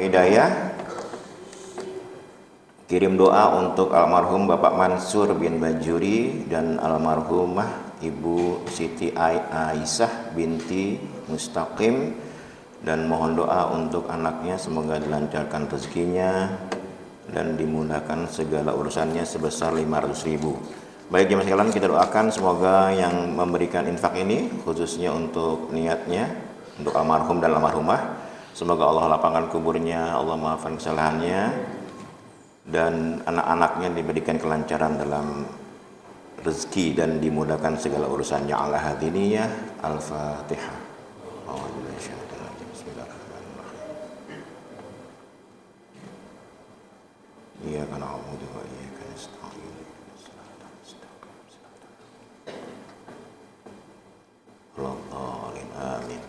hidayah. Kirim doa untuk almarhum Bapak Mansur bin Bajuri dan almarhumah Ibu Siti Aisyah binti Mustaqim, dan mohon doa untuk anaknya semoga dilancarkan rezekinya dan dimudahkan segala urusannya sebesar 500.000. Baik jemaah sekalian, kita doakan semoga yang memberikan infak ini khususnya untuk niatnya untuk almarhum dan almarhumah, semoga Allah lapangkan kuburnya, Allah maafkan kesalahannya, dan anak-anaknya diberikan kelancaran dalam rezeki dan dimudahkan segala urusannya. Ala hadiniyah. Al-Fatihah. Iyyaka na'budu wa iyyaka nasta'in. Amin.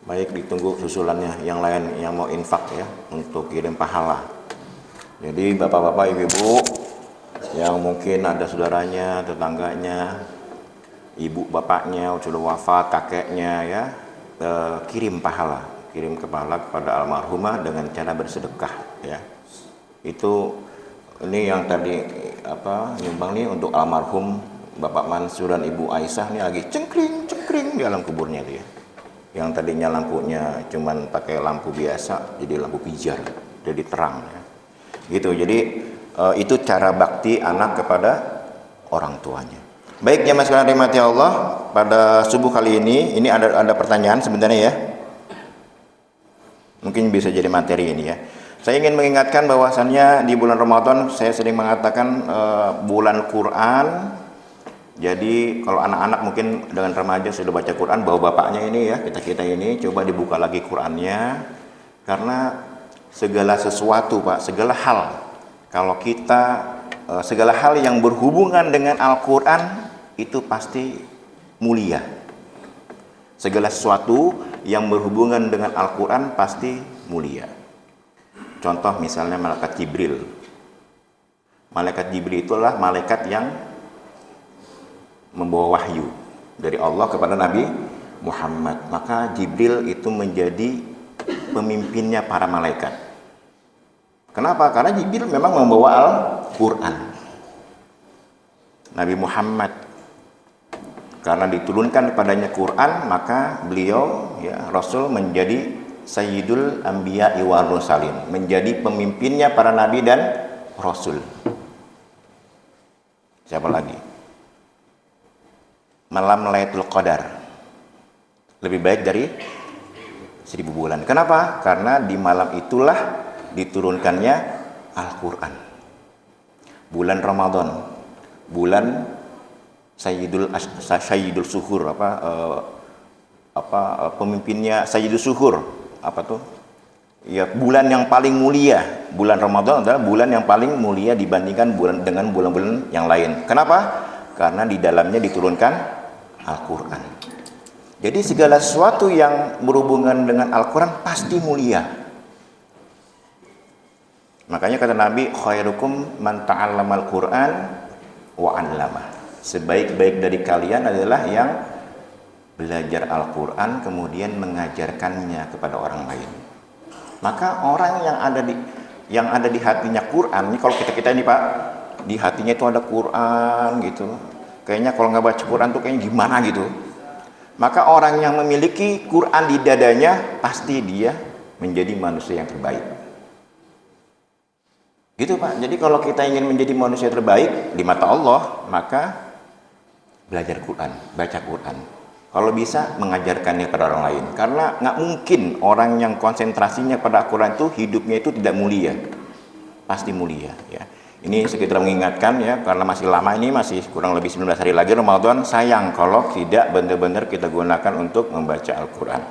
Baik, ditunggu susulannya yang lain yang mau infak ya untuk kirim pahala. Jadi bapak-bapak, ibu-ibu yang mungkin ada saudaranya, tetangganya, ibu bapaknya sudah wafat, kakeknya ya, kirim pahala kepada almarhumah dengan cara bersedekah ya. Itu ini yang tadi nyumbang nih untuk almarhum Bapak Mansur dan Ibu Aisyah nih lagi cengkring di alam kuburnya itu ya. Yang tadinya lampunya cuman pakai lampu biasa jadi lampu pijar, jadi terang ya. Gitu. Jadi itu cara bakti anak kepada orang tuanya. Baik jemaah sekalian rahmati Allah, pada subuh kali ini ada pertanyaan sebenarnya ya. Mungkin bisa jadi materi ini ya. Saya ingin mengingatkan bahwasannya di bulan Ramadan saya sering mengatakan bulan Quran. Jadi kalau anak-anak mungkin dengan remaja sudah baca Quran, bawa bapaknya ini ya, kita ini coba dibuka lagi Qurannya, karena segala sesuatu Pak, segala hal, kalau kita segala hal yang berhubungan dengan Al-Quran itu pasti mulia. Segala sesuatu yang berhubungan dengan Al-Quran pasti mulia. Contoh misalnya malaikat Jibril. Malaikat Jibril itulah malaikat yang membawa wahyu dari Allah kepada Nabi Muhammad. Maka Jibril itu menjadi pemimpinnya para malaikat. Kenapa? Karena Jibril memang membawa Al-Quran. Nabi Muhammad karena diturunkan padanya Quran, maka beliau ya Rasul menjadi Sayyidul Anbiya wal Mursalin, menjadi pemimpinnya para nabi dan rasul. Siapa lagi? Malam Lailatul Qadar lebih baik dari 1000 bulan. Kenapa? Karena di malam itulah diturunkannya Al-Quran. Bulan Ramadan, bulan Sayyidul Suhur, pemimpinnya Sayyidul Suhur, ya, bulan yang paling mulia. Bulan Ramadan adalah bulan yang paling mulia dibandingkan dengan bulan-bulan yang lain. Kenapa? Karena di dalamnya diturunkan Al-Quran. Jadi segala sesuatu yang berhubungan dengan Al-Quran pasti mulia. Makanya kata Nabi, khairukum man ta'allamal Quran wa 'allamah. Sebaik-baik dari kalian adalah yang belajar Al-Quran kemudian mengajarkannya kepada orang lain. Maka orang yang ada di hatinya Quran, ini kalau kita ini Pak, di hatinya itu ada Quran gitu, kayaknya kalau nggak baca Quran tuh kayaknya gimana gitu. Maka orang yang memiliki Quran di dadanya pasti dia menjadi manusia yang terbaik. Gitu Pak. Jadi kalau kita ingin menjadi manusia terbaik di mata Allah, maka belajar Quran, baca Quran. Kalau bisa mengajarkannya kepada orang lain. Karena nggak mungkin orang yang konsentrasinya pada Al-Quran itu hidupnya itu tidak mulia. Pasti mulia ya. Ini sekitar mengingatkan ya, karena masih lama ini, masih kurang lebih 19 hari lagi Ramadan. Sayang kalau tidak benar-benar kita gunakan untuk membaca Al-Quran.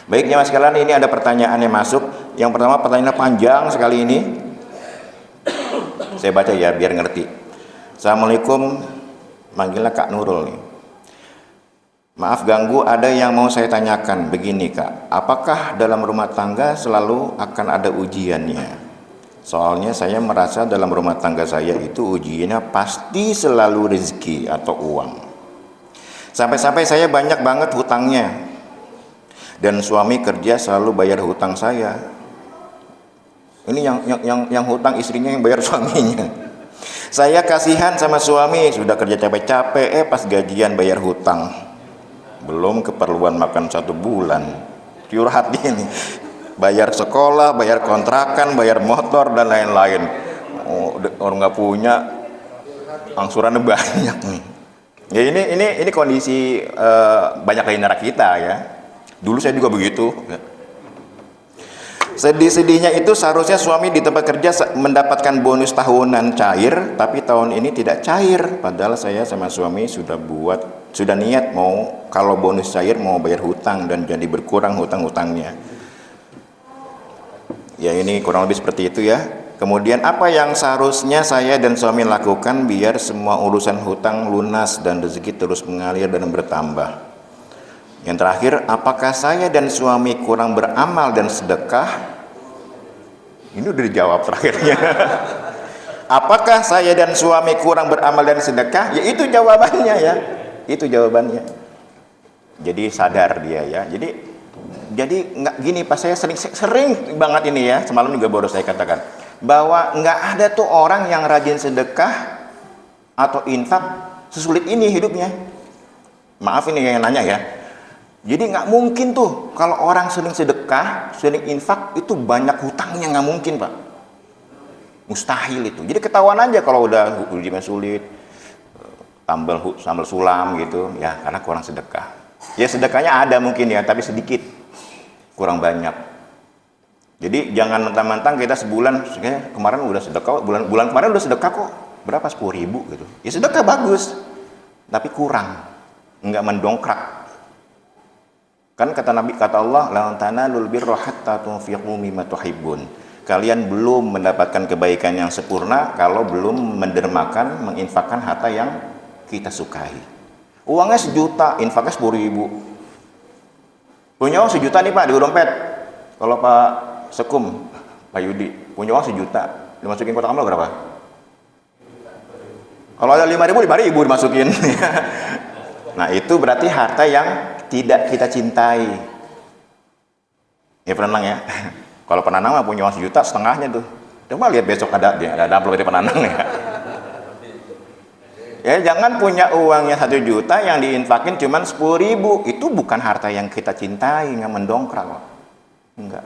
Baik jemaah sekalian, ini ada pertanyaan yang masuk. Yang pertama pertanyaannya panjang sekali ini. Saya baca ya biar ngerti. Assalamualaikum, manggilnya Kak Nurul nih. Maaf ganggu, ada yang mau saya tanyakan. Begini Kak, apakah dalam rumah tangga selalu akan ada ujiannya? Soalnya saya merasa dalam rumah tangga saya itu ujiannya pasti selalu rezeki atau uang. Sampai-sampai saya banyak banget hutangnya. Dan suami kerja selalu bayar hutang saya. Ini yang hutang istrinya yang bayar suaminya. Saya kasihan sama suami, sudah kerja capek-capek, pas gajian bayar hutang. Belum keperluan makan 1 bulan. Curhat gini. Bayar sekolah, bayar kontrakan, bayar motor dan lain-lain. Oh, orang nggak punya, angsurannya banyak nih. Ya ini kondisi banyak di negara kita ya. Dulu saya juga begitu. Sedih-sedihnya itu seharusnya suami di tempat kerja mendapatkan bonus tahunan cair, tapi tahun ini tidak cair. Padahal saya sama suami sudah niat mau kalau bonus cair mau bayar hutang dan jadi berkurang hutang-hutangnya. Ya ini kurang lebih seperti itu ya. Kemudian apa yang seharusnya saya dan suami lakukan biar semua urusan hutang lunas dan rezeki terus mengalir dan bertambah? Yang terakhir, apakah saya dan suami kurang beramal dan sedekah? Ini udah dijawab terakhirnya. Apakah saya dan suami kurang beramal dan sedekah? Ya itu jawabannya ya. Itu jawabannya. Jadi sadar dia ya. Jadi nggak gini, pas saya sering banget ini ya. Semalam juga baru saya katakan bahwa nggak ada tuh orang yang rajin sedekah atau infak sesulit ini hidupnya. Maaf ini yang nanya ya. Jadi nggak mungkin tuh kalau orang sering sedekah, sering infak itu banyak hutangnya, nggak mungkin Pak. Mustahil itu. Jadi ketahuan aja kalau udah ujian sulit, sambal sulam gitu, ya karena kurang sedekah. Ya sedekahnya ada mungkin ya, tapi sedikit, kurang banyak. Jadi jangan mentang-mentang kita sebulan, kemarin udah sedekah, bulan kemarin udah sedekah kok, berapa 10.000 gitu. Ya sedekah bagus, tapi kurang, nggak mendongkrak. Kan kata Nabi, kata Allah, la tanalul birra hatta tunfiqu mimma tuhibbun. Kalian belum mendapatkan kebaikan yang sempurna kalau belum mendermakan, menginfakkan harta yang kita sukai. Uangnya 1 juta, infaknya 10.000. Punya uang 1 juta nih Pak di dompet. Kalau Pak Sekum, Pak Yudi, punya uang 1 juta, dimasukin kotak amal berapa? Kalau ada 5.000 dimasukin. Nah itu berarti harta yang tidak kita cintai. Ya penenang ya. Kalau penenang mah punya uang 1 juta setengahnya tuh. Coba lihat besok ada amplop dari penenang ya. Ya jangan punya uangnya 1 juta yang diinfakin cuman 10.000. Itu bukan harta yang kita cintai, nggak mendongkrak kok. Enggak.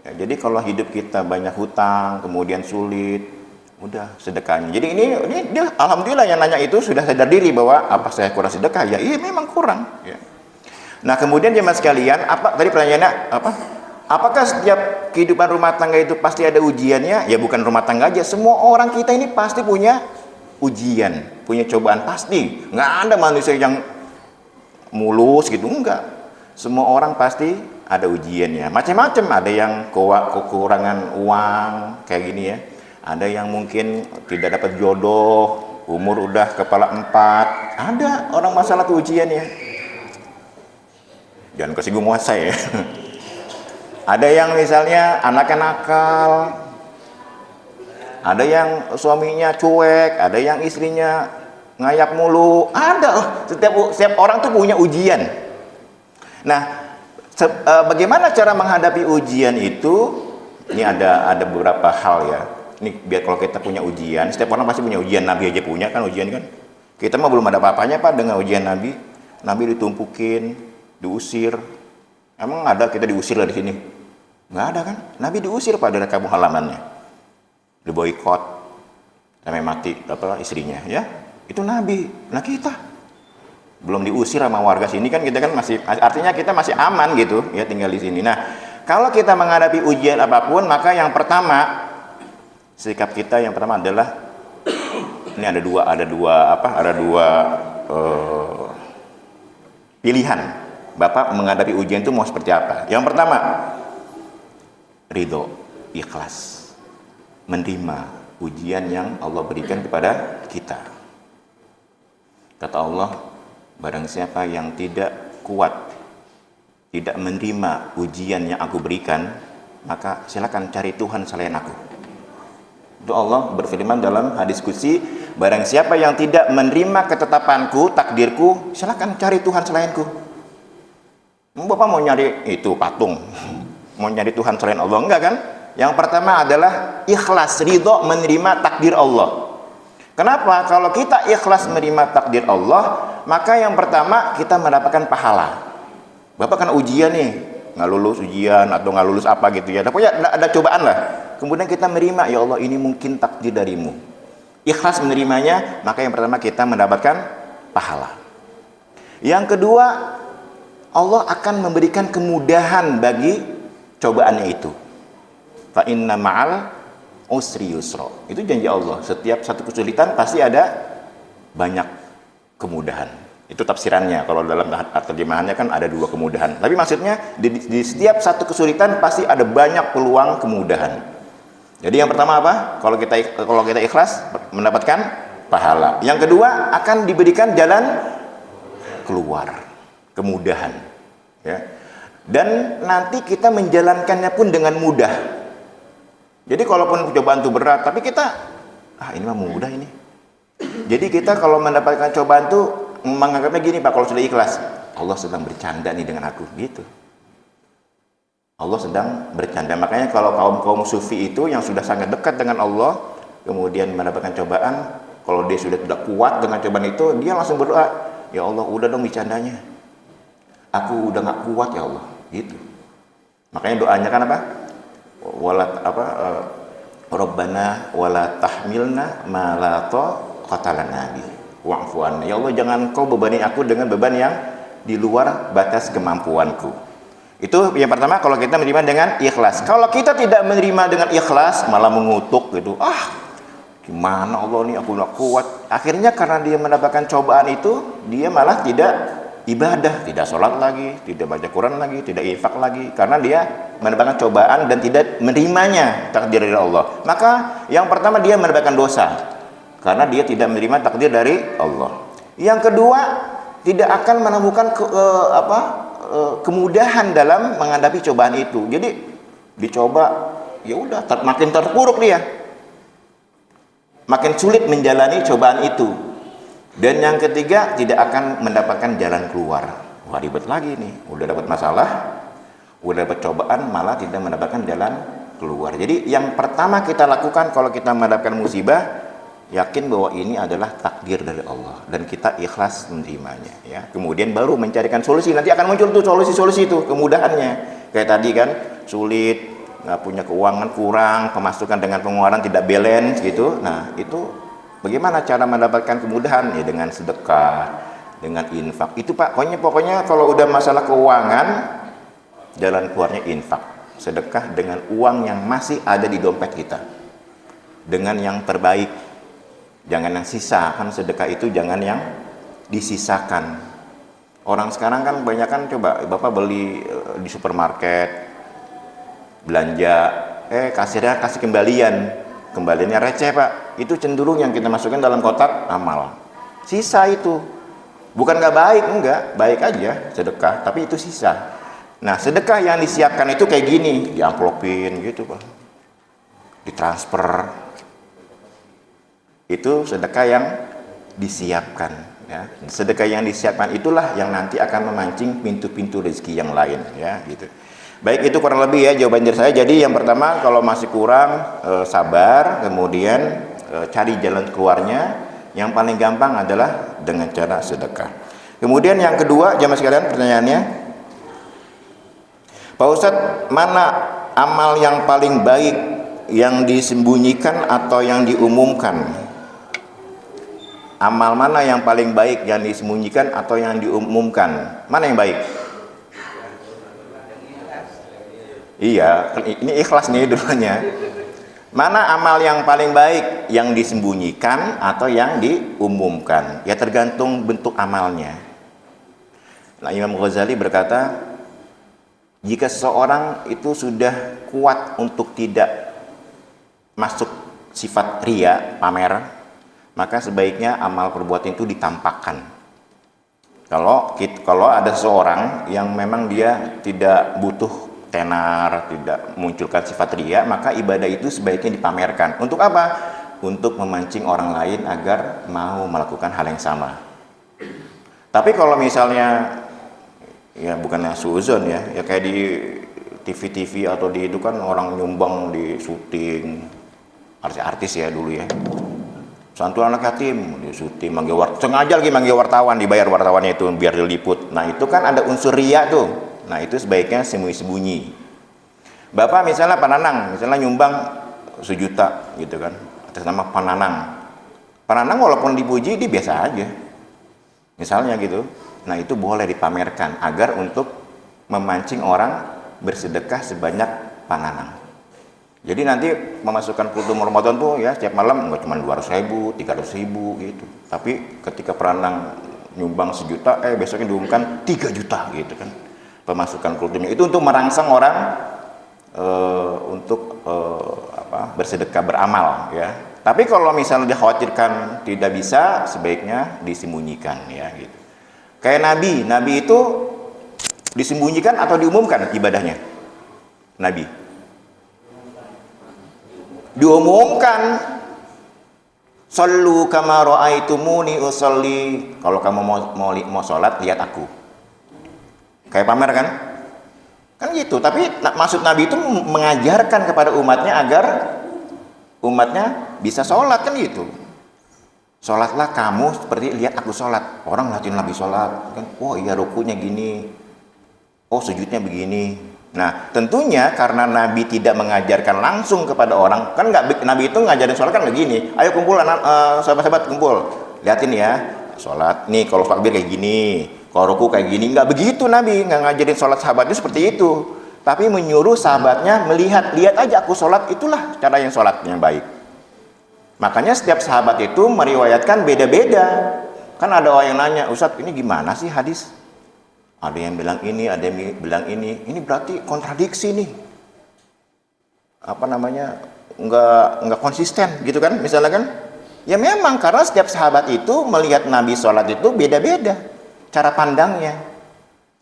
Ya, jadi kalau hidup kita banyak hutang, kemudian sulit, udah sedekahnya. Jadi ini dia alhamdulillah yang nanya itu sudah sadar diri bahwa apa saya kurang sedekah? Ya iya memang kurang. Ya. Nah kemudian jemaah sekalian, apa tadi pertanyaannya apa? Apakah setiap kehidupan rumah tangga itu pasti ada ujiannya? Ya bukan rumah tangga aja, semua orang kita ini pasti punya ujian, punya cobaan pasti. Nggak ada manusia yang mulus gitu, enggak. Semua orang pasti ada ujiannya. Macam-macam, ada yang kekurangan uang kayak gini ya. Ada yang mungkin tidak dapat jodoh, umur udah kepala 4. Ada orang masalah tuh ujiannya. Jangan kesinggung saya. Ada yang misalnya anaknya nakal, ada yang suaminya cuek, ada yang istrinya ngayap mulu. Ada, setiap orang tuh punya ujian. Nah, bagaimana cara menghadapi ujian itu? Ini ada beberapa hal ya. Ini biar kalau kita punya ujian, setiap orang pasti punya ujian. Nabi aja punya kan ujian kan. Kita mah belum ada apa-apanya Pak dengan ujian Nabi. Nabi ditumpukin, diusir. Emang ada kita diusir dari sini? Nggak ada kan? Nabi diusir Pak dari kampung halamannya. Diboikot sampai mati istrinya ya. Itu Nabi. Nah kita belum diusir sama warga sini kan, kita kan masih, artinya kita masih aman gitu ya tinggal di sini. Nah, kalau kita menghadapi ujian apapun, maka yang pertama sikap kita yang pertama adalah ini ada dua pilihan. Bapak menghadapi ujian itu mau seperti apa? Yang pertama, ridho, ikhlas, menerima ujian yang Allah berikan kepada kita. Kata Allah, barang siapa yang tidak kuat, tidak menerima ujian yang aku berikan, maka silakan cari Tuhan selain aku. Itu Allah berfirman dalam hadis qudsi, barang siapa yang tidak menerima ketetapanku, takdirku, silakan cari Tuhan selainku. Bapak mau nyari itu patung, mau nyari Tuhan selain Allah, enggak kan? Yang pertama adalah ikhlas, ridho menerima takdir Allah. Kenapa? Kalau kita ikhlas menerima takdir Allah, maka yang pertama kita mendapatkan pahala. Bapak kan ujian nih, nggak lulus ujian atau nggak lulus apa gitu ya. Pokoknya ada cobaan lah. Kemudian kita menerima, ya Allah ini mungkin takdir darimu. Ikhlas menerimanya, maka yang pertama kita mendapatkan pahala. Yang kedua, Allah akan memberikan kemudahan bagi cobaannya itu. Fa inna ma'al usri yusra. Itu janji Allah. Setiap satu kesulitan pasti ada banyak kemudahan. Itu tafsirannya. Kalau dalam terjemahannya kan ada dua kemudahan. Tapi maksudnya di setiap satu kesulitan pasti ada banyak peluang kemudahan. Jadi yang pertama apa? Kalau kita ikhlas mendapatkan pahala. Yang kedua akan diberikan jalan keluar, kemudahan. Ya. Dan nanti kita menjalankannya pun dengan mudah. Jadi kalaupun cobaan itu berat, tapi kita, ini mah mudah ini. Jadi kita kalau mendapatkan cobaan itu menganggapnya gini Pak, kalau sudah ikhlas, Allah sedang bercanda nih dengan aku, gitu. Allah sedang bercanda. Makanya kalau kaum sufi itu yang sudah sangat dekat dengan Allah, kemudian mendapatkan cobaan, kalau dia sudah tidak kuat dengan cobaan itu, dia langsung berdoa, ya Allah udah dong bercandanya. Aku udah gak kuat ya Allah, gitu. Makanya doanya kan apa? Rabbana wala tahmilna ma la taqata lana bi wa'fu anna. Ya Allah jangan kau bebani aku dengan beban yang di luar batas kemampuanku. Itu yang pertama kalau kita menerima dengan ikhlas. Kalau kita tidak menerima dengan ikhlas malah mengutuk gitu. Gimana Allah nih aku nggak kuat. Akhirnya karena dia mendapatkan cobaan itu, dia malah tidak ibadah, tidak sholat lagi, tidak baca Quran lagi, tidak infak lagi, karena dia mendapatkan cobaan dan tidak menerimanya takdir dari Allah. Maka yang pertama dia mendapatkan dosa karena dia tidak menerima takdir dari Allah. Yang kedua tidak akan menemukan kemudahan dalam menghadapi cobaan itu. Jadi dicoba, ya udah makin terpuruk dia, makin sulit menjalani cobaan itu. Dan yang ketiga tidak akan mendapatkan jalan keluar. Wah ribet lagi nih, udah dapat masalah, udah dapat cobaan, malah tidak mendapatkan jalan keluar. Jadi yang pertama kita lakukan kalau kita mendapatkan musibah, yakin bahwa ini adalah takdir dari Allah dan kita ikhlas menerimanya. Ya. Kemudian baru mencarikan solusi. Nanti akan muncul tuh solusi-solusi itu, kemudahannya. Kayak tadi kan, sulit, nggak punya keuangan kurang, pemasukan dengan pengeluaran tidak balance gitu. Nah itu bagaimana cara mendapatkan kemudahan? Ya dengan sedekah, dengan infak. Itu Pak, pokoknya kalau udah masalah keuangan, jalan keluarnya infak. Sedekah dengan uang yang masih ada di dompet kita. Dengan yang terbaik. Jangan yang sisa, kan sedekah itu jangan yang disisakan. Orang sekarang kan banyak kan coba, Bapak beli di supermarket, belanja, kasirnya kasih kembaliannya receh Pak. Itu cenderung yang kita masukkan dalam kotak amal. Sisa itu bukan nggak baik, enggak, baik aja sedekah, tapi itu sisa. Nah sedekah yang disiapkan itu kayak gini, diamplopin gitu Pak, ditransfer. Itu sedekah yang disiapkan. Ya. Sedekah yang disiapkan itulah yang nanti akan memancing pintu-pintu rezeki yang lain, ya gitu. Baik, itu kurang lebih ya jawaban dari saya. Jadi yang pertama kalau masih kurang sabar, kemudian cari jalan keluarnya. Yang paling gampang adalah dengan cara sedekah. Kemudian yang kedua, jamaah sekalian, pertanyaannya, Pak Ustadz, mana amal yang paling baik, yang disembunyikan atau yang diumumkan? Amal mana yang paling baik, yang disembunyikan atau yang diumumkan? Mana yang baik? Iya, ini ikhlas nih dulunya. Mana amal yang paling baik, yang disembunyikan atau yang diumumkan? Ya tergantung bentuk amalnya. Nah, Imam Ghazali berkata, jika seseorang itu sudah kuat untuk tidak masuk sifat ria, pamer, maka sebaiknya amal perbuatan itu ditampakkan. Kalau ada seseorang yang memang dia tidak butuh tenar, tidak munculkan sifat ria, maka ibadah itu sebaiknya dipamerkan. Untuk apa? Untuk memancing orang lain agar mau melakukan hal yang sama. Tapi kalau misalnya ya bukannya suuzon ya kayak di TV-TV atau di itu kan orang nyumbang di syuting, artis-artis ya dulu ya. Santunan anak yatim di syuting, sengaja lagi manggil wartawan, dibayar wartawannya itu biar diliput. Nah itu kan ada unsur riya tuh. Nah itu sebaiknya sembunyi-sembunyi. Bapak misalnya Pananang, misalnya nyumbang 1 juta gitu kan, atas nama Pananang. Pananang walaupun dipuji dia biasa aja. Misalnya gitu. Nah itu boleh dipamerkan agar untuk memancing orang bersedekah sebanyak Pananang. Jadi nanti memasukkan kultum Ramadan tuh ya setiap malam nggak cuma 200.000, 300.000 gitu. Tapi ketika Pananang nyumbang 1 juta, besoknya diumumkan 3 juta gitu kan. Pemasukan kultumnya itu untuk merangsang orang untuk bersedekah, beramal ya. Tapi kalau misalnya dikhawatirkan tidak bisa, sebaiknya disembunyikan ya gitu. Kayak Nabi itu disembunyikan atau diumumkan ibadahnya? Nabi diumumkan, sallu kama ra'aitumuni usolli, kalau kamu mau sholat lihat aku. Kayak pamer kan gitu. Tapi maksud Nabi itu mengajarkan kepada umatnya agar umatnya bisa sholat kan gitu. Sholatlah kamu seperti lihat aku sholat. Orang ngeliatin Nabi sholat kan, oh iya rukunya gini, oh sujudnya begini. Nah tentunya karena Nabi tidak mengajarkan langsung kepada orang, kan nggak, Nabi itu ngajarin sholat kan begini, ayo kumpul sahabat-sahabat kumpul, liatin ya sholat nih, kalau takbir kayak gini, kalau ruku kayak gini. Nggak begitu, Nabi nggak ngajarin sholat sahabatnya seperti itu, tapi menyuruh sahabatnya melihat, lihat aja aku sholat, itulah cara yang sholat yang baik. Makanya setiap sahabat itu meriwayatkan beda-beda. Kan ada orang yang nanya, Ustadz ini gimana sih hadis? Ada yang bilang ini, ada yang bilang ini. Ini berarti kontradiksi nih. Nggak konsisten gitu kan, misalnya kan. Ya memang karena setiap sahabat itu melihat Nabi sholat itu beda-beda cara pandangnya.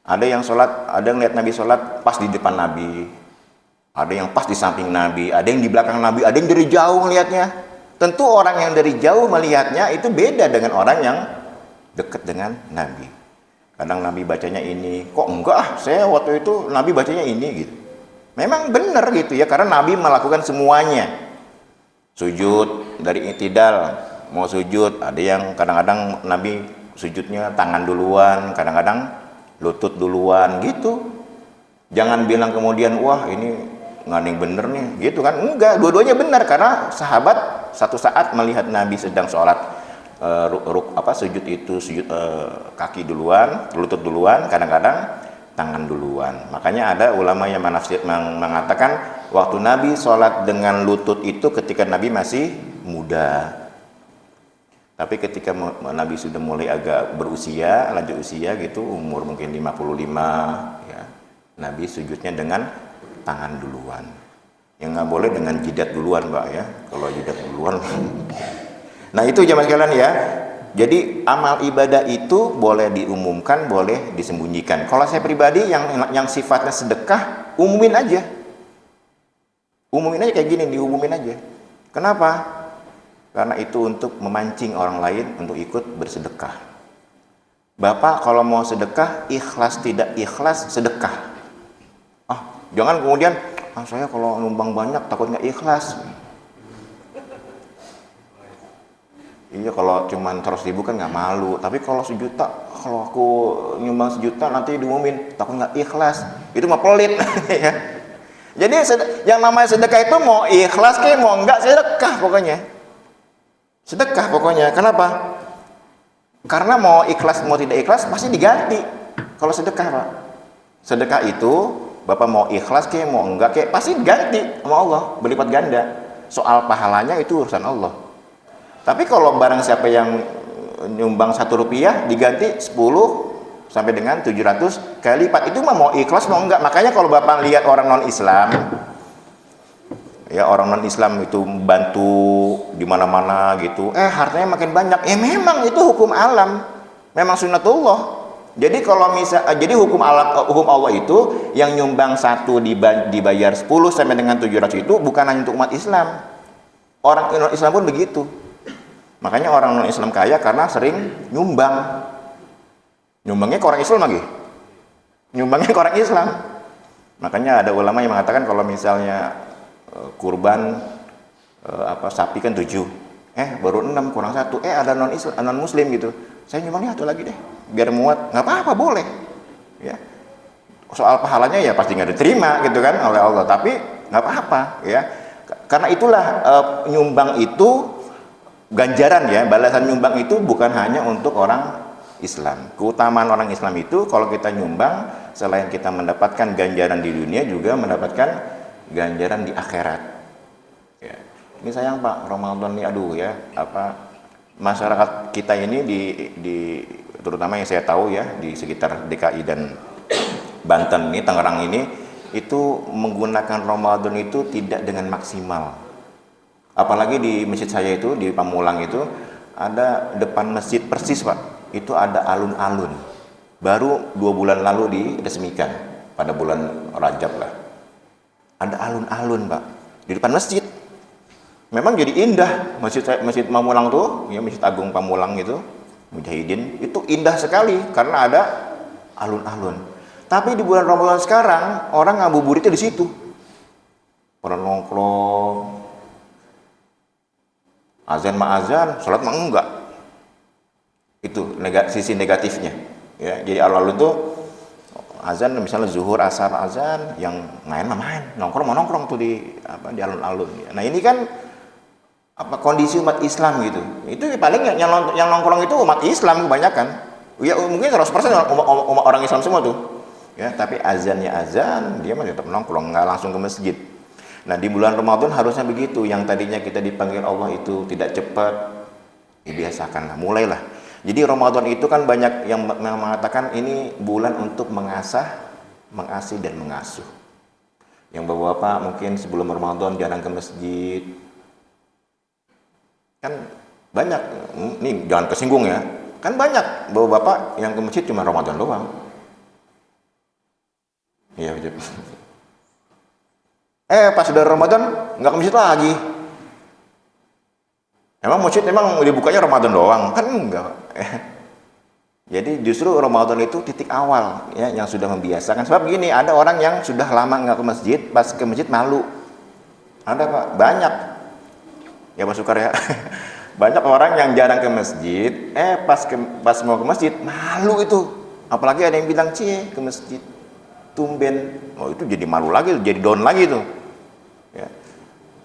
Ada yang sholat, ada yang lihat Nabi sholat pas di depan Nabi, ada yang pas di samping Nabi, ada yang di belakang Nabi, ada yang dari jauh melihatnya. Tentu orang yang dari jauh melihatnya itu beda dengan orang yang dekat dengan Nabi. Kadang Nabi bacanya ini, kok enggak, saya waktu itu Nabi bacanya ini gitu. Memang benar gitu ya, karena Nabi melakukan semuanya. Sujud dari i'tidal, mau sujud, ada yang kadang-kadang Nabi sujudnya tangan duluan, kadang-kadang lutut duluan gitu. Jangan bilang kemudian, wah ini nggak ada yang bener nih gitu kan. Enggak, dua-duanya benar, karena sahabat satu saat melihat Nabi sedang sholat sujud itu sujud kaki duluan, lutut duluan, kadang-kadang tangan duluan. Makanya ada ulama yang mengatakan waktu Nabi sholat dengan lutut itu ketika Nabi masih muda. Tapi ketika Nabi sudah mulai agak berusia, lanjut usia gitu, umur mungkin 55 ya, Nabi sujudnya dengan tangan duluan. Yang nggak boleh dengan jidat duluan, Mbak ya. Kalau jidat duluan. Nah itu jamaah sekalian ya. Jadi amal ibadah itu boleh diumumkan, boleh disembunyikan. Kalau saya pribadi yang sifatnya sedekah, umumin aja. Umumin aja kayak gini, diumumin aja. Kenapa? Karena itu untuk memancing orang lain untuk ikut bersedekah. Bapak kalau mau sedekah, ikhlas tidak ikhlas sedekah. Jangan kemudian saya kalau numbang banyak takut nggak ikhlas. Iya, kalau cuma 100.000 kan nggak malu. Tapi kalau 1 juta, kalau aku nyumbang 1 juta nanti diumumin takut nggak ikhlas. Itu mah pelit ya. Jadi yang namanya sedekah itu mau ikhlas kayak mau nggak, sedekah pokoknya. Sedekah pokoknya. Kenapa? Karena mau ikhlas mau tidak ikhlas pasti diganti. Kalau sedekah, Pak. Sedekah itu Bapak mau ikhlas kayak mau enggak kayak pasti ganti sama Allah, berlipat ganda. Soal pahalanya itu urusan Allah. Tapi kalau barang siapa yang nyumbang 1 rupiah diganti 10 sampai dengan 700 kali lipat, itu mah mau ikhlas mau enggak. Makanya kalau Bapak lihat orang non-Islam ya, orang non-Islam itu bantu di mana-mana gitu, hartanya makin banyak. Memang itu hukum alam, memang sunnatullah. Jadi kalau jadi hukum Allah itu yang nyumbang 1 dibayar 10 sampai dengan 700 itu bukan hanya untuk umat Islam. Orang non-Islam pun begitu. Makanya orang non-Islam kaya karena sering nyumbang. Nyumbangnya ke orang Islam lagi. Nyumbangnya ke orang Islam. Makanya ada ulama yang mengatakan kalau misalnya kurban sapi kan 7, baru 6 kurang 1, ada non muslim gitu, saya nyumbangnya 1 lagi deh biar muat, nggak apa-apa, boleh ya. Soal pahalanya ya pasti nggak diterima gitu kan oleh Allah, tapi nggak apa-apa ya, karena itulah nyumbang itu ganjaran ya, balasan nyumbang itu bukan hanya untuk orang Islam. Keutamaan orang Islam itu kalau kita nyumbang, selain kita mendapatkan ganjaran di dunia, juga mendapatkan ganjaran di akhirat ya. Ini sayang Pak, Ramadan ini aduh ya, masyarakat kita ini di terutama yang saya tahu ya di sekitar DKI dan Banten ini, Tangerang ini, itu menggunakan Ramadan itu tidak dengan maksimal. Apalagi di masjid saya itu di Pamulang itu ada depan masjid persis Pak, itu ada alun-alun. Baru 2 bulan lalu diresmikan pada bulan Rajab lah. Ada alun-alun Pak di depan masjid. Memang jadi indah masjid Pamulang tuh, ya Masjid Agung Pamulang itu, Mujahidin, itu indah sekali karena ada alun-alun. Tapi di bulan Ramadan sekarang orang ngabuburitnya di situ. Pada nongkrong, azan mah azan, sholat mah enggak. Itu sisi negatifnya. Ya, jadi alun-alun tuh azan misalnya zuhur, asar, azan, yang main mah main, nongkrong mah nongkrong tuh di alun-alun. Nah ini kan kondisi umat Islam gitu. Itu paling yang nongkrong itu umat Islam kebanyakan. Ya mungkin 100% orang Islam semua tuh. Ya, tapi azannya azan, dia masih tetap nongkrong, nggak langsung ke masjid. Nah di bulan Ramadan harusnya begitu. Yang tadinya kita dipanggil Allah itu tidak cepat, dibiasakanlah, mulailah. Jadi Ramadan itu kan banyak yang mengatakan ini bulan untuk mengasah, mengasih dan mengasuh. Yang bapak-bapak mungkin sebelum Ramadan jarang ke masjid, kan banyak. Nih jangan kesinggung ya, kan banyak bapak-bapak yang ke masjid cuma Ramadan doang. Iya betul. Pas sudah Ramadan nggak ke masjid lagi. Emang masjid emang dibukanya Ramadan doang? Kan enggak. Jadi justru Ramadan itu titik awal ya yang sudah membiasakan. Sebab gini, ada orang yang sudah lama nggak ke masjid, pas ke masjid malu. Ada Pak, banyak. Ya Pak Sukar ya. Banyak orang yang jarang ke masjid, pas mau ke masjid malu itu. Apalagi ada yang bilang ke masjid tumben, itu jadi malu lagi, jadi down lagi tuh ya.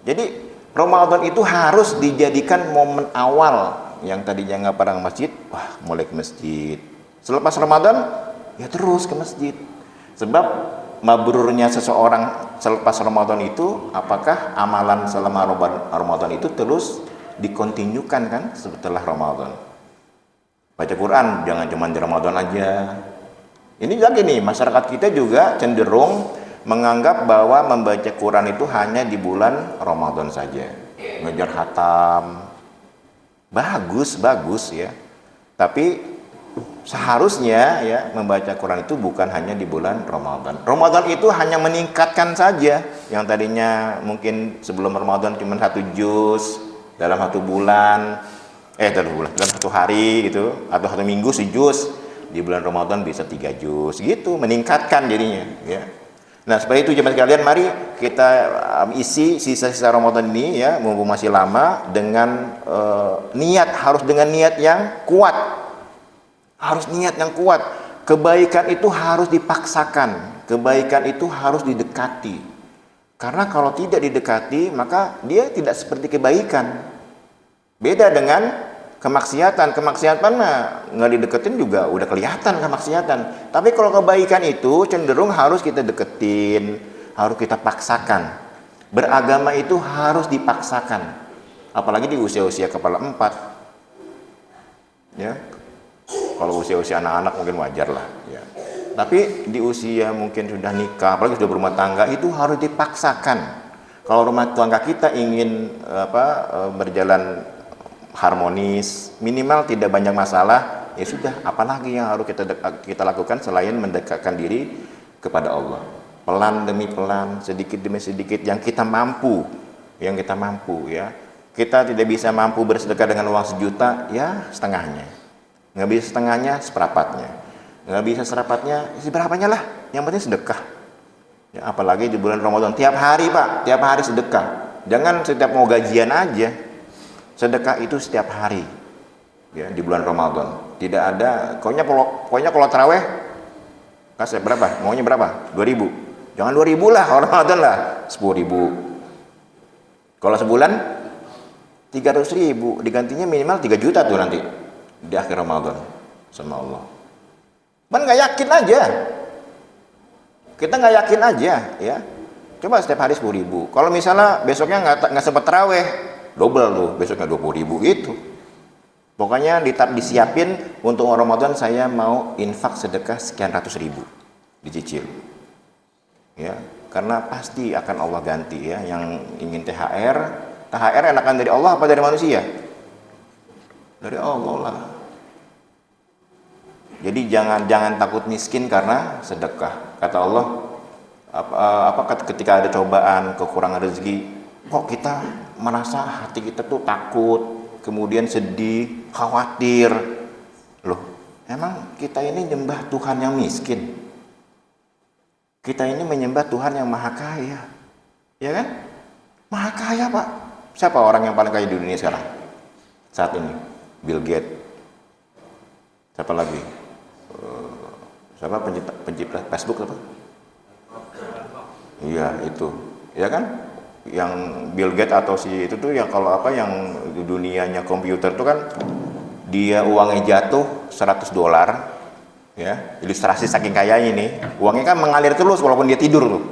Jadi Ramadan itu harus dijadikan momen awal. Yang tadinya nggak pernah ke masjid, mulai ke masjid. Selepas Ramadan ya terus ke masjid. Sebab mabrurnya seseorang selepas Ramadan itu, apakah amalan selama Ramadan itu terus dikontinyukan kan setelah Ramadan. Baca Quran jangan cuma di Ramadan aja. Ini lagi nih, masyarakat kita juga cenderung menganggap bahwa membaca Quran itu hanya di bulan Ramadan saja. Ngejar khatam. Bagus ya. Tapi seharusnya ya membaca Quran itu bukan hanya di bulan Ramadan. Ramadan itu hanya meningkatkan saja. Yang tadinya mungkin sebelum Ramadan cuma 1 juz dalam 1 bulan, dalam 1 hari gitu, atau 1 minggu sejuz. Di bulan Ramadan bisa 3 juz gitu, meningkatkan jadinya ya. Nah seperti itu jemaah sekalian, mari kita isi sisa-sisa Ramadan ini ya, mumpung masih lama, dengan harus dengan niat yang kuat. Harus niat yang kuat. Kebaikan itu harus dipaksakan, kebaikan itu harus didekati. Karena kalau tidak didekati, maka dia tidak seperti kebaikan. Beda dengan kemaksiatan mah nggak dideketin juga udah kelihatan kemaksiatan. Tapi kalau kebaikan itu cenderung harus kita deketin, harus kita paksakan. Beragama itu harus dipaksakan, apalagi di usia-usia kepala 4 ya. Kalau usia-usia anak-anak mungkin wajar lah ya. Tapi di usia mungkin sudah nikah, apalagi sudah berumah tangga, itu harus dipaksakan. Kalau rumah tangga kita ingin berjalan harmonis, minimal tidak banyak masalah, ya sudah, apalagi yang harus kita lakukan selain mendekatkan diri kepada Allah. Pelan demi pelan, sedikit demi sedikit, yang kita mampu ya. Kita tidak bisa mampu bersedekah dengan uang 1 juta, ya setengahnya. Nggak bisa setengahnya, seperempatnya. Nggak bisa seperempatnya, seberapanya lah, yang penting sedekah Ya, apalagi di bulan Ramadan, tiap hari Pak, tiap hari sedekah. Jangan setiap mau gajian aja. Sedekah itu setiap hari. Ya, di bulan Ramadan. Tidak ada, pokoknya kalau taraweh kasih berapa? Maunya berapa? 2.000. Jangan 2.000 lah, kalau Ramadan lah 10.000. Kalau sebulan 300.000, digantinya minimal 3 juta tuh nanti di akhir Ramadan sama Allah. Kan nggak yakin aja. Kita nggak yakin aja, ya. Coba setiap hari 10.000. Kalau misalnya besoknya nggak sempat taraweh, double tuh, besoknya 20.000 gitu. Pokoknya disiapin untuk Ramadan saya mau infak sedekah sekian ratus ribu, dicicil. Ya, karena pasti akan Allah ganti ya. Yang ingin THR enakan dari Allah apa dari manusia? Dari Allah lah. Jadi jangan takut miskin karena sedekah. Kata Allah, ketika ada cobaan, kekurangan rezeki, kok kita merasa hati kita tuh takut, kemudian sedih, khawatir. Loh, emang kita ini nyembah Tuhan yang miskin? Kita ini menyembah Tuhan yang maha kaya, ya kan? Maha kaya Pak. Siapa orang yang paling kaya di dunia sekarang? Saat ini, Bill Gates. Siapa lagi? Siapa pencipta Facebook apa? Iya itu, ya kan? Yang Bill Gates atau si itu tuh yang kalau apa yang di dunianya komputer tuh kan dia uangnya jatuh $100, ya. Ilustrasi saking kayanya ini, uangnya kan mengalir terus walaupun dia tidur tuh.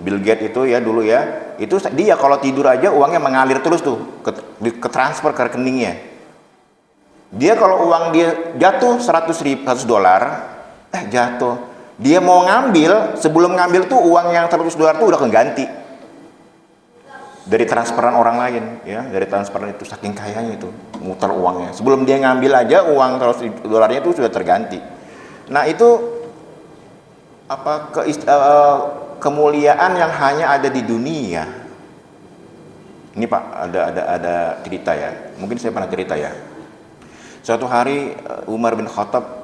Bill Gates itu ya dulu ya, itu dia kalau tidur aja uangnya mengalir terus tuh ke transfer ke rekeningnya. Dia kalau uang dia jatuh $100 jatuh. Dia mau ngambil, sebelum ngambil tuh uang yang $100 tuh udah keganti dari transferan orang lain, ya, dari transferan itu saking kayanya itu muter uangnya. Sebelum dia ngambil aja uang $100 itu sudah terganti. Nah itu apa kemuliaan yang hanya ada di dunia. Ini Pak ada cerita ya. Mungkin saya pernah cerita ya. Suatu hari Umar bin Khattab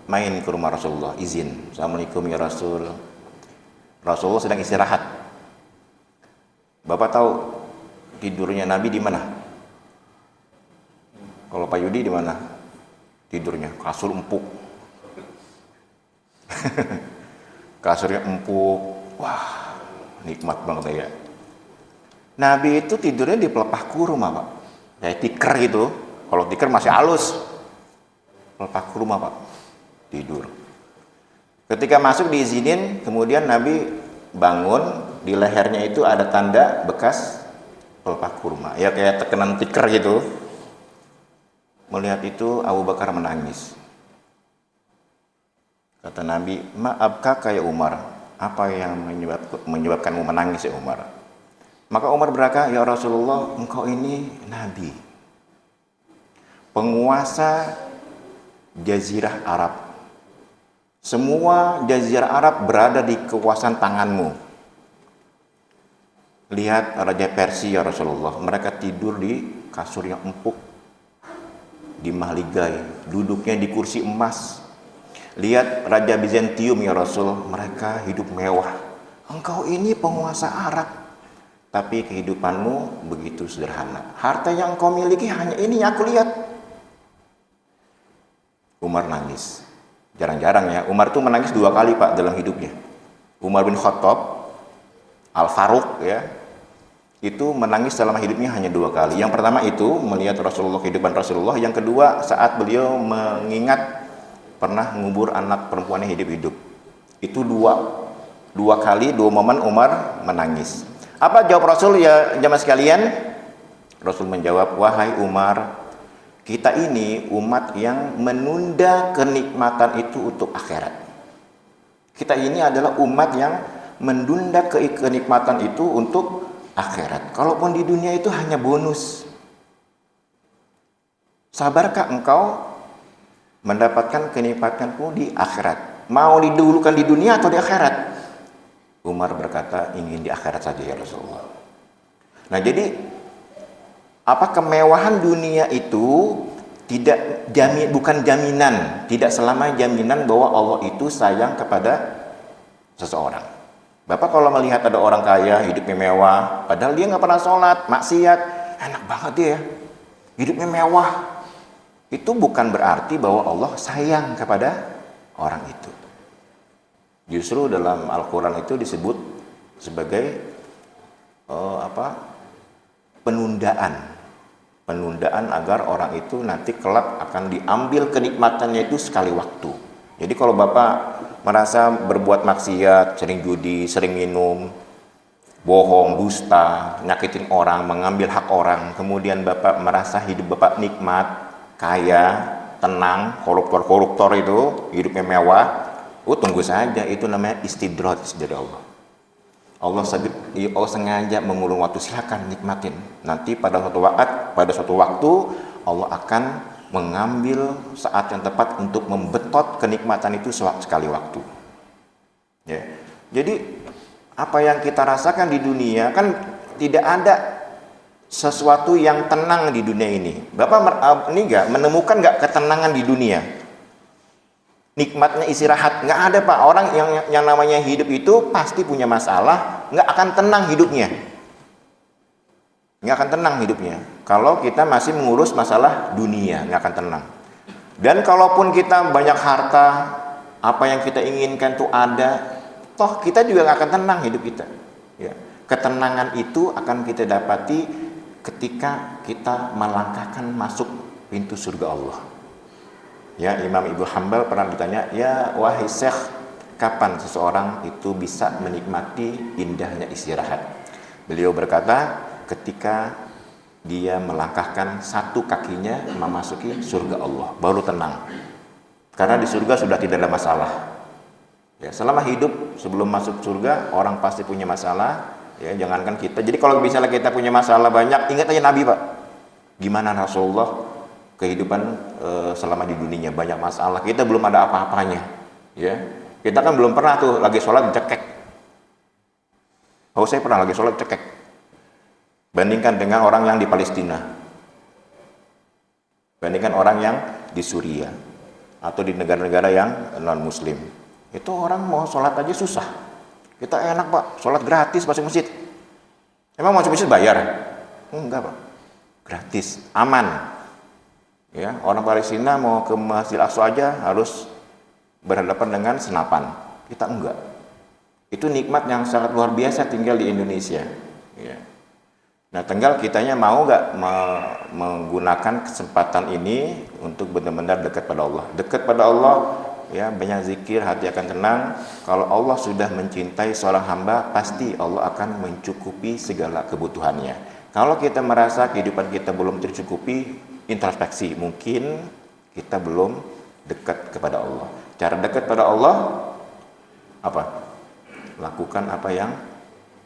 main ke rumah Rasulullah, izin. Assalamualaikum ya Rasul. Rasulullah sedang istirahat. Bapak tahu tidurnya Nabi di mana? Kalau Pak Yudi di mana tidurnya? Kasur empuk. Kasurnya empuk. Wah, nikmat banget ya. Nabi itu tidurnya di pelepah kurma, Pak. Kayak tikar gitu. Kalau tikar masih halus. Pelepah kurma, Pak. Tidur. Ketika masuk diizinin, kemudian Nabi bangun, di lehernya itu ada tanda bekas pelepah kurma. Ya kayak tekenan tikar gitu. Melihat itu Abu Bakar menangis. Kata Nabi, "Maafkah kayak Umar? Apa yang menyebabkanmu menangis ya Umar?" Maka Umar berkata, "Ya Rasulullah, engkau ini Nabi, penguasa Jazirah Arab. Semua Jazirah Arab berada di kekuasaan tanganmu. Lihat Raja Persia ya Rasulullah, mereka tidur di kasur yang empuk, di mahligai, duduknya di kursi emas. Lihat Raja Bizantium ya Rasul, mereka hidup mewah. Engkau ini penguasa Arab, tapi kehidupanmu begitu sederhana. Harta yang engkau miliki hanya ini yang aku lihat." Umar nangis. Jarang-jarang ya, Umar tuh menangis 2 kali Pak dalam hidupnya. Umar bin Khattab Al-Faruq ya, itu menangis dalam hidupnya hanya 2 kali. Yang pertama itu melihat Rasulullah, kehidupan Rasulullah. Yang kedua saat beliau mengingat pernah mengubur anak perempuannya hidup-hidup. Itu dua kali, 2 momen Umar menangis. Apa jawab Rasul ya jamaah sekalian? Rasul menjawab, "Wahai Umar, kita ini umat yang menunda kenikmatan itu untuk akhirat. Kita ini adalah umat yang menunda kenikmatan itu untuk akhirat. Kalaupun di dunia itu hanya bonus. Sabarkah engkau mendapatkan kenikmatanku di akhirat? Mau didahulukan di dunia atau di akhirat?" Umar berkata, "Ingin di akhirat saja ya Rasulullah." Nah jadi apa kemewahan dunia itu bukan jaminan, tidak selama jaminan bahwa Allah itu sayang kepada seseorang. Bapak kalau melihat ada orang kaya, hidupnya mewah, padahal dia nggak pernah sholat, maksiat, enak banget dia ya, hidupnya mewah. Itu bukan berarti bahwa Allah sayang kepada orang itu. Justru dalam Al-Quran itu disebut sebagai penundaan agar orang itu nanti kelak akan diambil kenikmatannya itu sekali waktu. Jadi kalau Bapak merasa berbuat maksiat, sering judi, sering minum, bohong, dusta, nyakitin orang, mengambil hak orang, kemudian Bapak merasa hidup Bapak nikmat, kaya, tenang, koruptor itu hidupnya mewah, tunggu saja, itu namanya istidraj dari Allah. Allah sengaja mengulur waktu, silakan nikmatin. Nanti pada suatu waktu Allah akan mengambil saat yang tepat untuk membetot kenikmatan itu sekali waktu. Ya. Jadi apa yang kita rasakan di dunia kan tidak ada sesuatu yang tenang di dunia ini. Bapak menemukan nggak ketenangan di dunia? Nikmatnya istirahat nggak ada, Pak. Orang yang namanya hidup itu pasti punya masalah, nggak akan tenang hidupnya. Nggak akan tenang hidupnya kalau kita masih mengurus masalah dunia, nggak akan tenang. Dan kalaupun kita banyak harta, apa yang kita inginkan tuh ada, toh kita juga nggak akan tenang hidup kita. Ya. Ketenangan itu akan kita dapati ketika kita melangkahkan masuk pintu surga Allah. Ya, Imam Ibnu Hanbal pernah ditanya, ya wahai Syekh, kapan seseorang itu bisa menikmati indahnya istirahat? Beliau berkata, ketika dia melangkahkan satu kakinya memasuki surga Allah, baru tenang. Karena di surga sudah tidak ada masalah. Ya, selama hidup sebelum masuk surga, orang pasti punya masalah. Ya, jangankan kita. Jadi kalau misalnya kita punya masalah banyak, ingat aja Nabi, Pak. Gimana Rasulullah kehidupan selama di dunia, banyak masalah, kita belum ada apa-apanya, ya. Kita kan belum pernah tuh lagi sholat cekek. Saya pernah lagi sholat cekek. Bandingkan dengan orang yang di Palestina, bandingkan orang yang di Suriah atau di negara-negara yang non Muslim. Itu orang mau sholat aja susah. Kita enak, Pak, sholat gratis masuk masjid. Emang masuk masjid bayar? Enggak, Pak, gratis, aman. Ya, orang Palestina mau ke Masjid Aqsa aja harus berhadapan dengan senapan. Kita enggak. Itu nikmat yang sangat luar biasa tinggal di Indonesia. Ya. Nah, tinggal kitanya mau nggak menggunakan kesempatan ini untuk benar-benar dekat pada Allah. Dekat pada Allah, ya, banyak zikir, hati akan tenang. Kalau Allah sudah mencintai seorang hamba, pasti Allah akan mencukupi segala kebutuhannya. Kalau kita merasa kehidupan kita belum tercukupi, introspeksi, mungkin kita belum dekat kepada Allah. Cara dekat pada Allah apa? Lakukan apa yang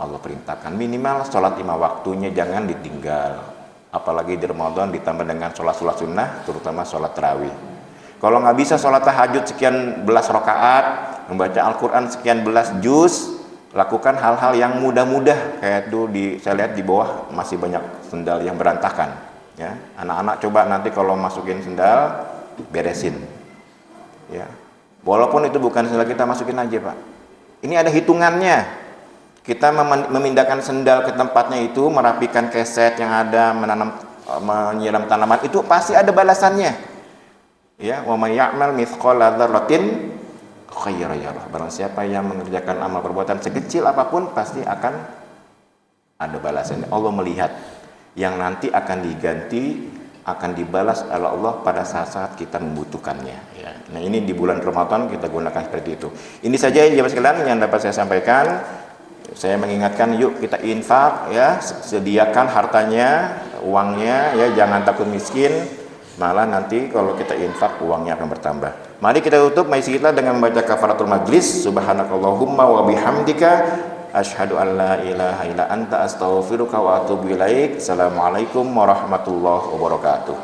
Allah perintahkan. Minimal sholat 5 waktunya jangan ditinggal. Apalagi di Ramadan ditambah dengan sholat sunnah, terutama sholat tarawih. Kalau nggak bisa sholat tahajud sekian belas rakaat, membaca Al-Quran sekian belas juz, lakukan hal-hal yang mudah-mudah. Kayak itu saya lihat di bawah masih banyak sendal yang berantakan. Ya, anak-anak coba nanti kalau masukin sendal beresin. Ya, walaupun itu bukan sendal kita, masukin aja, Pak. Ini ada hitungannya. Kita memindahkan sendal ke tempatnya itu, merapikan keset yang ada, menyiram tanaman, itu pasti ada balasannya. Ya, wa may ya'mal mithqala dzarratin khairan yarah. Barang siapa yang mengerjakan amal perbuatan sekecil apapun pasti akan ada balasannya. Allah melihat yang nanti akan diganti, akan dibalas oleh Allah pada saat-saat kita membutuhkannya. Ya. Nah, ini di bulan Ramadan kita gunakan seperti itu. Ini saja ya sekalian yang dapat saya sampaikan. Saya mengingatkan, yuk kita infak, ya, sediakan hartanya, uangnya, ya, jangan takut miskin. Malah nanti kalau kita infak uangnya akan bertambah. Mari kita tutup majelis kita dengan membaca kafaratul majlis. Subhanakallahumma wa bihamdika asyhadu an la ilaha illa anta astaghfiruka wa atubu ilaik. Assalamualaikum warahmatullahi wabarakatuh.